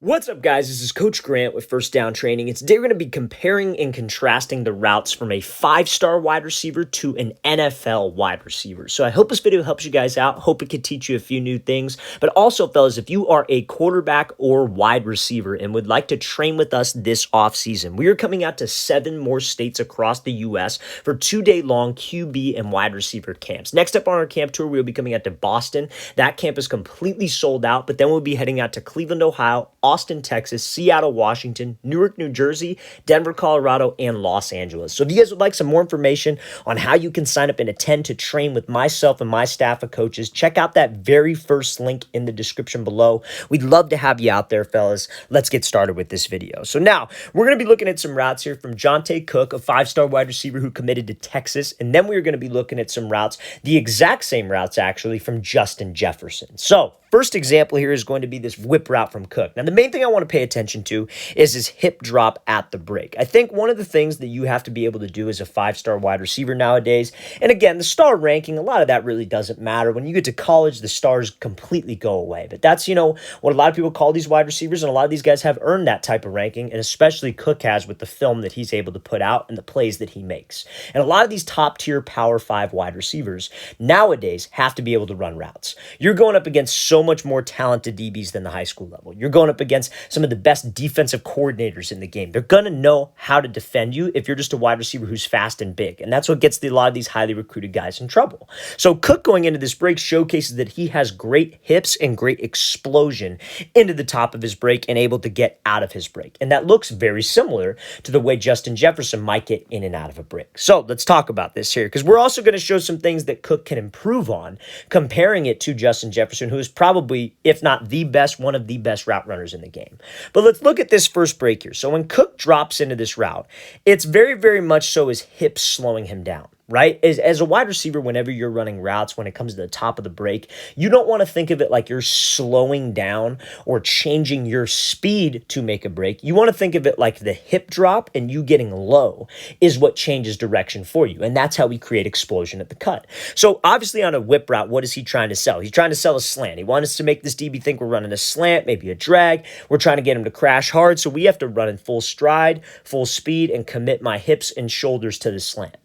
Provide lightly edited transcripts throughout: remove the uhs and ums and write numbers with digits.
What's up, guys? This is Coach Grant with First Down Training. And today we're going to be comparing and contrasting the routes from a five-star wide receiver to an NFL wide receiver. So I hope this video helps you guys out. Hope it could teach you a few new things. But also, fellas, if you are a quarterback or wide receiver and would like to train with us this offseason, we are coming out to 7 more states across the U.S. for 2-day-long QB and wide receiver camps. Next up on our camp tour, we'll be coming out to Boston. That camp is completely sold out, but then we'll be heading out to Cleveland, Ohio, Austin, Texas, Seattle, Washington, Newark, New Jersey, Denver, Colorado, and Los Angeles. So if you guys would like some more information on how you can sign up and attend to train with myself and my staff of coaches, check out that very first link in the description below. We'd love to have you out there, fellas. Let's get started with this video. So now we're going to be looking at some routes here from Jonte Cook, a 5-star wide receiver who committed to Texas. And then we're going to be looking at some routes, the exact same routes actually, from Justin Jefferson. So first example here is going to be this whip route from Cook. Now, the main thing I want to pay attention to is his hip drop at the break. I think one of the things that you have to be able to do as a 5-star wide receiver nowadays, and again, the star ranking, a lot of that really doesn't matter. When you get to college, the stars completely go away. But that's, what a lot of people call these wide receivers, and a lot of these guys have earned that type of ranking, and especially Cook has with the film that he's able to put out and the plays that he makes. And a lot of these top-tier Power 5 wide receivers nowadays have to be able to run routes. You're going up against so much more talented DBs than the high school level. You're going up against some of the best defensive coordinators in the game. They're going to know how to defend you if you're just a wide receiver who's fast and big. And that's what gets a lot of these highly recruited guys in trouble. So Cook going into this break showcases that he has great hips and great explosion into the top of his break and able to get out of his break. And that looks very similar to the way Justin Jefferson might get in and out of a break. So let's talk about this here, because we're also going to show some things that Cook can improve on, comparing it to Justin Jefferson, who is probably, if not the best, one of the best route runners in the game. But let's look at this first break here. So when Cook drops into this route, it's very, very much so his hips slowing him down. Right? As a wide receiver, whenever you're running routes, when it comes to the top of the break, you don't want to think of it like you're slowing down or changing your speed to make a break. You want to think of it like the hip drop and you getting low is what changes direction for you. And that's how we create explosion at the cut. So obviously on a whip route, what is he trying to sell? He's trying to sell a slant. He wants us to make this DB think we're running a slant, maybe a drag. We're trying to get him to crash hard. So we have to run in full stride, full speed, and commit my hips and shoulders to the slant.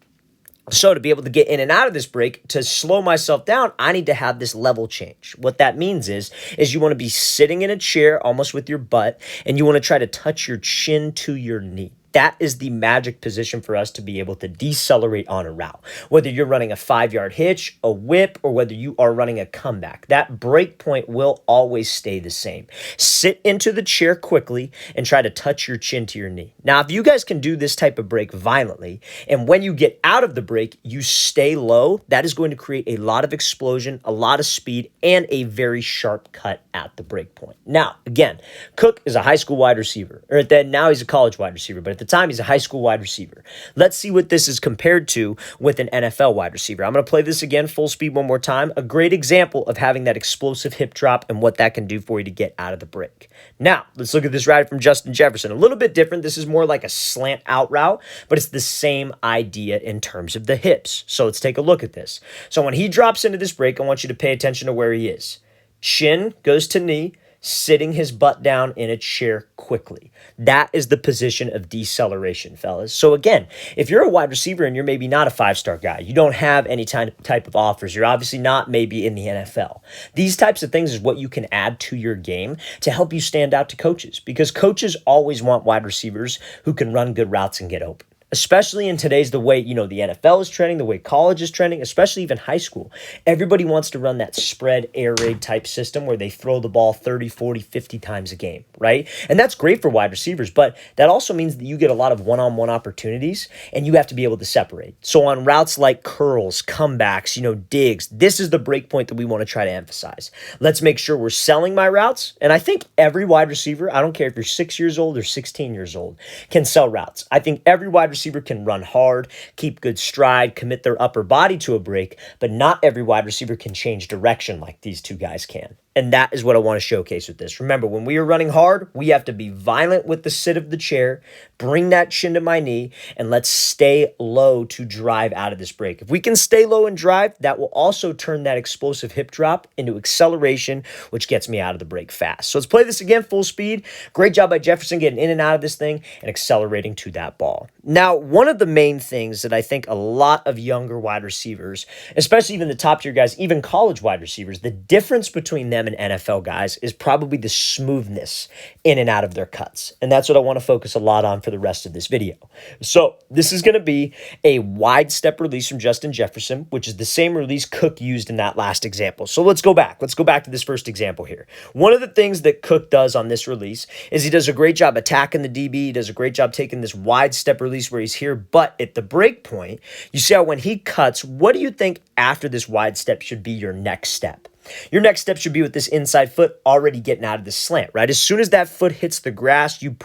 So to be able to get in and out of this break, to slow myself down, I need to have this level change. What that means is you want to be sitting in a chair almost with your butt, and you want to try to touch your chin to your knee. That is the magic position for us to be able to decelerate on a route. Whether you're running a 5-yard hitch, a whip, or whether you are running a comeback, that break point will always stay the same. Sit into the chair quickly and try to touch your chin to your knee. Now, if you guys can do this type of break violently, and when you get out of the break, you stay low, that is going to create a lot of explosion, a lot of speed, and a very sharp cut at the break point. Now, again, Cook is a high school wide receiver, or now he's a college wide receiver, but at the time he's a high school wide receiver. Let's see what this is compared to with an NFL wide receiver. I'm going to play this again full speed one more time. A great example of having that explosive hip drop and what that can do for you to get out of the break. Now, let's look at this route from Justin Jefferson. A little bit different. This is more like a slant out route, but it's the same idea in terms of the hips. So let's take a look at this. So when he drops into this break, I want you to pay attention to where he is. Chin goes to knee, sitting his butt down in a chair quickly. That is the position of deceleration, fellas. So again, if you're a wide receiver and you're maybe not a 5-star guy, you don't have any type of offers, you're obviously not maybe in the NFL. These types of things is what you can add to your game to help you stand out to coaches, because coaches always want wide receivers who can run good routes and get open. Especially in today's, the way, the NFL is trending, the way college is trending, especially even high school. Everybody wants to run that spread air raid type system where they throw the ball 30, 40, 50 times a game, right? And that's great for wide receivers, but that also means that you get a lot of one-on-one opportunities and you have to be able to separate. So on routes like curls, comebacks, digs, this is the break point that we want to try to emphasize. Let's make sure we're selling my routes. And I think every wide receiver, I don't care if you're 6 years old or 16 years old, can sell routes. I think every wide receiver can run hard, keep good stride, commit their upper body to a break, but not every wide receiver can change direction like these two guys can. And that is what I want to showcase with this. Remember, when we are running hard, we have to be violent with the sit of the chair, bring that chin to my knee, and let's stay low to drive out of this break. If we can stay low and drive, that will also turn that explosive hip drop into acceleration, which gets me out of the break fast. So let's play this again, full speed. Great job by Jefferson getting in and out of this thing and accelerating to that ball. Now, one of the main things that I think a lot of younger wide receivers, especially even the top tier guys, even college wide receivers, the difference between them and NFL guys is probably the smoothness in and out of their cuts. And that's what I want to focus a lot on for the rest of this video. So this is going to be a wide step release from Justin Jefferson, which is the same release Cook used in that last example. So let's go back. Let's go back to this first example here. One of the things that Cook does on this release is he does a great job attacking the DB. He does a great job taking this wide step release where he's here, but at the break point, you see how when he cuts, what do you think after this wide step should be your next step? Your next step should be with this inside foot already getting out of the slant, right? As soon as that foot hits the grass, you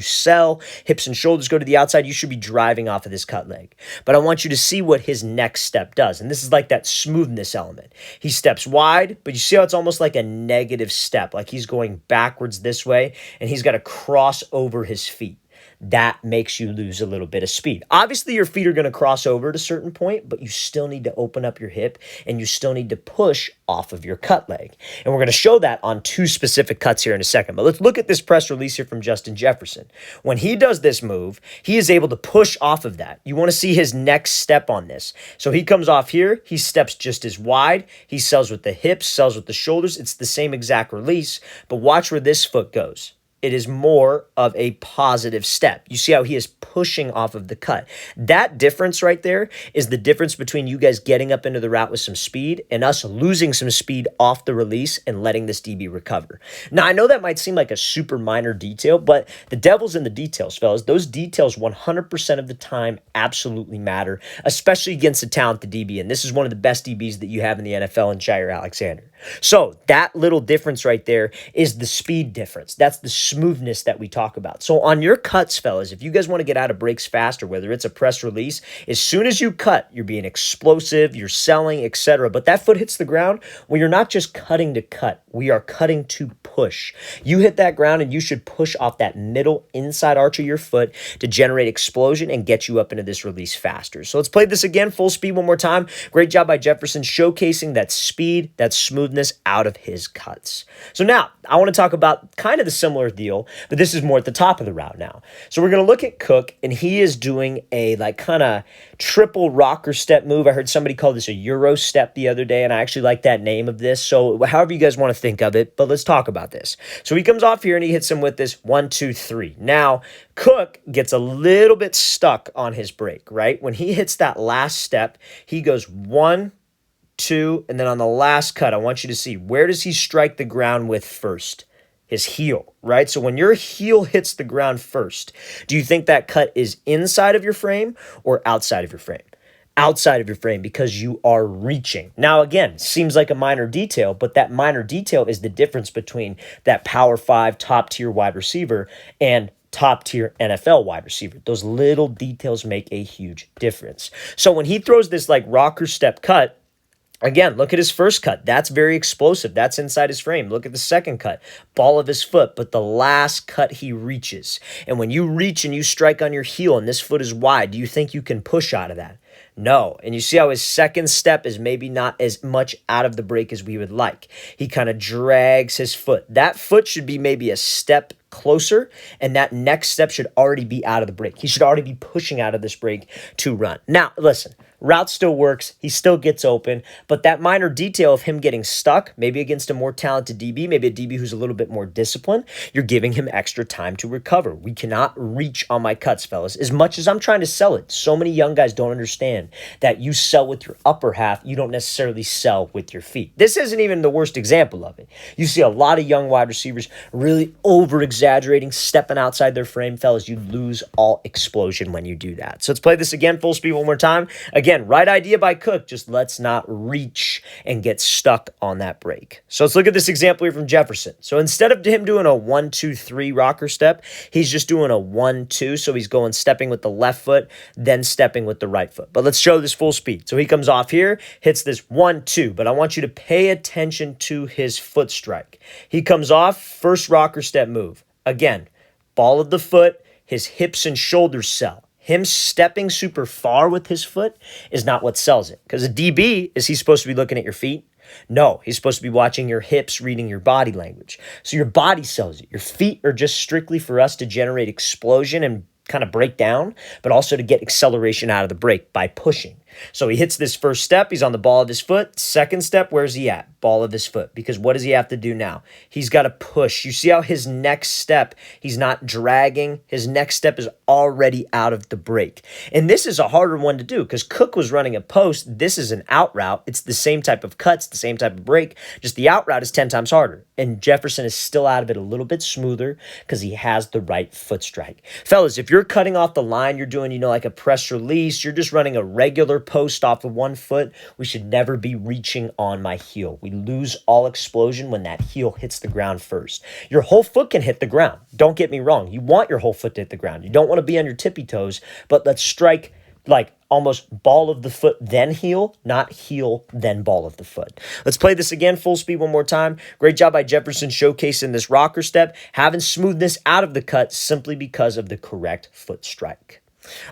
sell, hips and shoulders go to the outside, you should be driving off of this cut leg. But I want you to see what his next step does. And this is like that smoothness element. He steps wide, but you see how it's almost like a negative step, like he's going backwards this way, and he's got to cross over his feet. That makes you lose a little bit of speed. Obviously, your feet are going to cross over at a certain point, but you still need to open up your hip and you still need to push off of your cut leg. And we're going to show that on two specific cuts here in a second. But let's look at this press release here from Justin Jefferson. When he does this move, he is able to push off of that. You want to see his next step on this. So he comes off here. He steps just as wide. He sells with the hips, sells with the shoulders. It's the same exact release, but watch where this foot goes. It is more of a positive step. You see how he is pushing off of the cut. That difference right there is the difference between you guys getting up into the route with some speed and us losing some speed off the release and letting this DB recover. Now, I know that might seem like a super minor detail, but the devil's in the details, fellas. Those details 100% of the time absolutely matter, especially against a talented DB. And this is one of the best DBs that you have in the NFL in Jaire Alexander. So that little difference right there is the speed difference. That's the smoothness that we talk about. So on your cuts, fellas, if you guys want to get out of breaks faster, whether it's a press release, as soon as you cut, you're being explosive, you're selling, etc. But that foot hits the ground, well, you're not just cutting to cut. We are cutting to push. You hit that ground and you should push off that middle inside arch of your foot to generate explosion and get you up into this release faster. So let's play this again, full speed one more time. Great job by Jefferson showcasing that speed, that smoothness out of his cuts. So now I want to talk about kind of the similar deal, but this is more at the top of the route now. So we're going to look at Cook, and he is doing a like kind of triple rocker step move. I heard somebody call this a Euro step the other day, and I actually like that name of this. So however you guys want to think of it, but let's talk about this. So he comes off here and he hits him with this 1, 2, 3. Now Cook gets a little bit stuck on his break, right? When he hits that last step, he goes 1, 2, and then on the last cut, I want you to see, where does he strike the ground with first? His heel, right? So when your heel hits the ground first, do you think that cut is inside of your frame or outside of your frame? Outside of your frame, because you are reaching. Now, again, seems like a minor detail, but that minor detail is the difference between that Power 5 top tier wide receiver and top tier NFL wide receiver. Those little details make a huge difference. So when he throws this like rocker step cut, again, look at his first cut. That's very explosive. That's inside his frame. Look at the second cut. Ball of his foot. But the last cut, he reaches. And when you reach and you strike on your heel and this foot is wide, do you think you can push out of that? No. And you see how his second step is maybe not as much out of the break as we would like. He kind of drags his foot. That foot should be maybe a step closer, and that next step should already be out of the break. He should already be pushing out of this break to run. Now, listen. Route still works. He still gets open. But that minor detail of him getting stuck, maybe against a more talented DB, maybe a DB who's a little bit more disciplined, you're giving him extra time to recover. We cannot reach on my cuts, fellas. As much as I'm trying to sell it, so many young guys don't understand that you sell with your upper half. You don't necessarily sell with your feet. This isn't even the worst example of it. You see a lot of young wide receivers really over-exaggerating, stepping outside their frame. Fellas, you lose all explosion when you do that. So let's play this again, full speed one more time. Again, Again, right idea by Cook, just let's not reach and get stuck on that break. So let's look at this example here from Jefferson. So instead of him doing a 1-2-3 rocker step, he's just doing a 1-2. So he's going stepping with the left foot, then stepping with the right foot. But let's show this full speed. So he comes off here, hits this 1-2, but I want you to pay attention to his foot strike. He comes off, first rocker step move. Again, ball of the foot, his hips and shoulders sell. Him stepping super far with his foot is not what sells it. Because a DB, is he supposed to be looking at your feet? No, he's supposed to be watching your hips, reading your body language. So your body sells it. Your feet are just strictly for us to generate explosion and kind of break down, but also to get acceleration out of the break by pushing. So he hits this first step. He's on the ball of his foot. Second step, where's he at? Ball of his foot. Because what does he have to do now? He's got to push. You see how his next step, he's not dragging. His next step is already out of the break. And this is a harder one to do because Cook was running a post. This is an out route. It's the same type of cuts, the same type of break. Just the out route is 10 times harder. And Jefferson is still out of it a little bit smoother because he has the right foot strike. Fellas, if you're cutting off the line, you're doing, like a press release, you're just running a regular post off of one foot, we should never be reaching on my heel. We lose all explosion when that heel hits the ground first. Your whole foot can hit the ground. Don't get me wrong. You want your whole foot to hit the ground. You don't want to be on your tippy toes, but let's strike like almost ball of the foot, then heel, not heel, then ball of the foot. Let's play this again, full speed one more time. Great job by Jefferson showcasing this rocker step, having smoothness out of the cut simply because of the correct foot strike.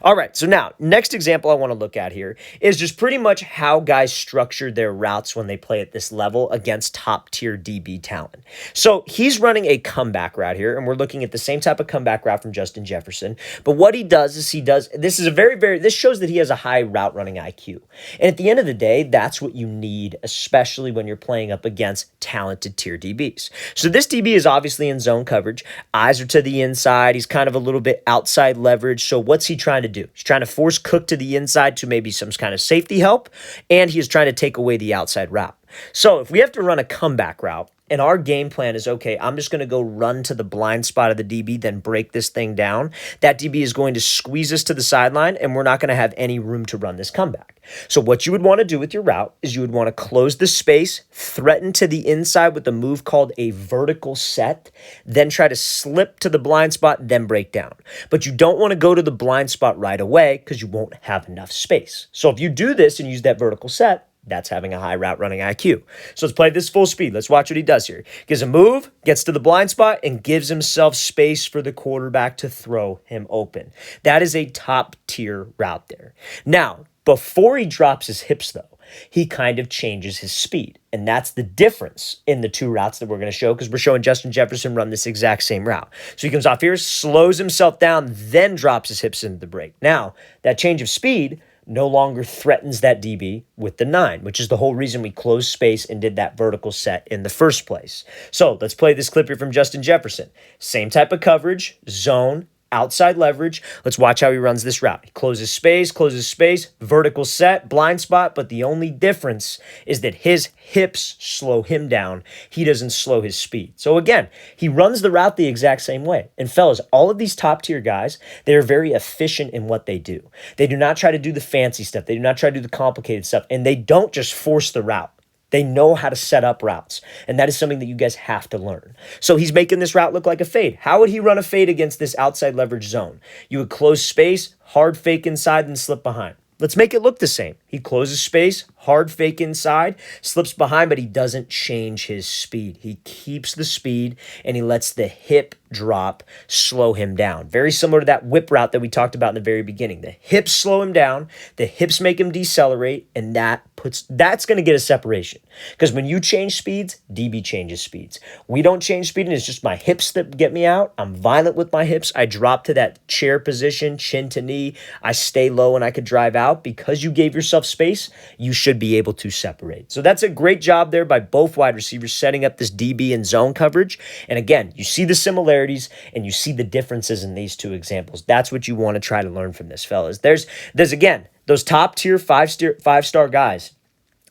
All right, so now, next example I want to look at here is just pretty much how guys structure their routes when they play at this level against top-tier DB talent. So he's running a comeback route here, and we're looking at the same type of comeback route from Justin Jefferson. But what he does is this shows that he has a high route running IQ. And at the end of the day, that's what you need, especially when you're playing up against talented tier DBs. So this DB is obviously in zone coverage. Eyes are to the inside. He's kind of a little bit outside leverage. So what's he trying to do? He's trying to force Cook to the inside to maybe some kind of safety help, and he is trying to take away the outside route. So if we have to run a comeback route, and our game plan is, okay, I'm just going to go run to the blind spot of the DB, then break this thing down. That DB is going to squeeze us to the sideline, and we're not going to have any room to run this comeback. So what you would want to do with your route is you would want to close the space, threaten to the inside with a move called a vertical set, then try to slip to the blind spot, then break down. But you don't want to go to the blind spot right away because you won't have enough space. So if you do this and use that vertical set, that's having a high route running IQ. So let's play this full speed. Let's watch what he does here. Gives a move, gets to the blind spot, and gives himself space for the quarterback to throw him open. That is a top tier route there. Now, before he drops his hips though, he kind of changes his speed. And that's the difference in the two routes that we're going to show because we're showing Justin Jefferson run this exact same route. So he comes off here, slows himself down, then drops his hips into the break. Now, that change of speed no longer threatens that DB with the 9, which is the whole reason we closed space and did that vertical set in the first place. So let's play this clip here from Justin Jefferson. Same type of coverage, zone, outside leverage. Let's watch how he runs this route. He closes space, vertical set, blind spot, but the only difference is that his hips slow him down. He doesn't slow his speed. So again, he runs the route the exact same way. And fellas, all of these top tier guys, they're very efficient in what they do. They do not try to do the fancy stuff. They do not try to do the complicated stuff. And they don't just force the route. They know how to set up routes, and that is something that you guys have to learn. So he's making this route look like a fade. How would he run a fade against this outside leverage zone? You would close space, hard fake inside, and slip behind. Let's make it look the same. He closes space, hard fake inside, slips behind, but he doesn't change his speed. He keeps the speed, and he lets the hip drop slow him down. Very similar to that whip route that we talked about in the very beginning. The hips slow him down, the hips make him decelerate, and that's going to get a separation. Because when you change speeds, DB changes speeds. We don't change speed, and it's just my hips that get me out. I'm violent with my hips. I drop to that chair position, chin to knee. I stay low, and I could drive out. Because you gave yourself space, you should be able to separate. So that's a great job there by both wide receivers setting up this DB and zone coverage. And again, you see the similarities and you see the differences in these two examples. That's what you want to try to learn from this, fellas. There's again, those top tier five-star guys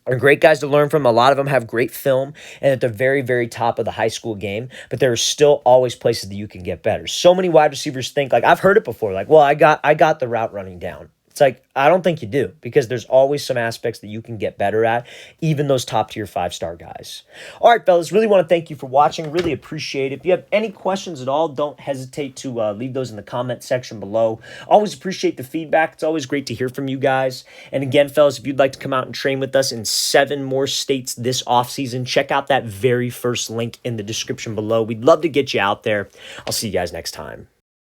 are great guys to learn from. A lot of them have great film and at the very, very top of the high school game, but there are still always places that you can get better. So many wide receivers think, like I've heard it before, like, well, I got the route running down. It's like, I don't think you do, because there's always some aspects that you can get better at, even those top tier 5-star guys. All right, fellas, really want to thank you for watching. Really appreciate it. If you have any questions at all, don't hesitate to leave those in the comment section below. Always appreciate the feedback. It's always great to hear from you guys. And again, fellas, if you'd like to come out and train with us in 7 more states this offseason, check out that very first link in the description below. We'd love to get you out there. I'll see you guys next time.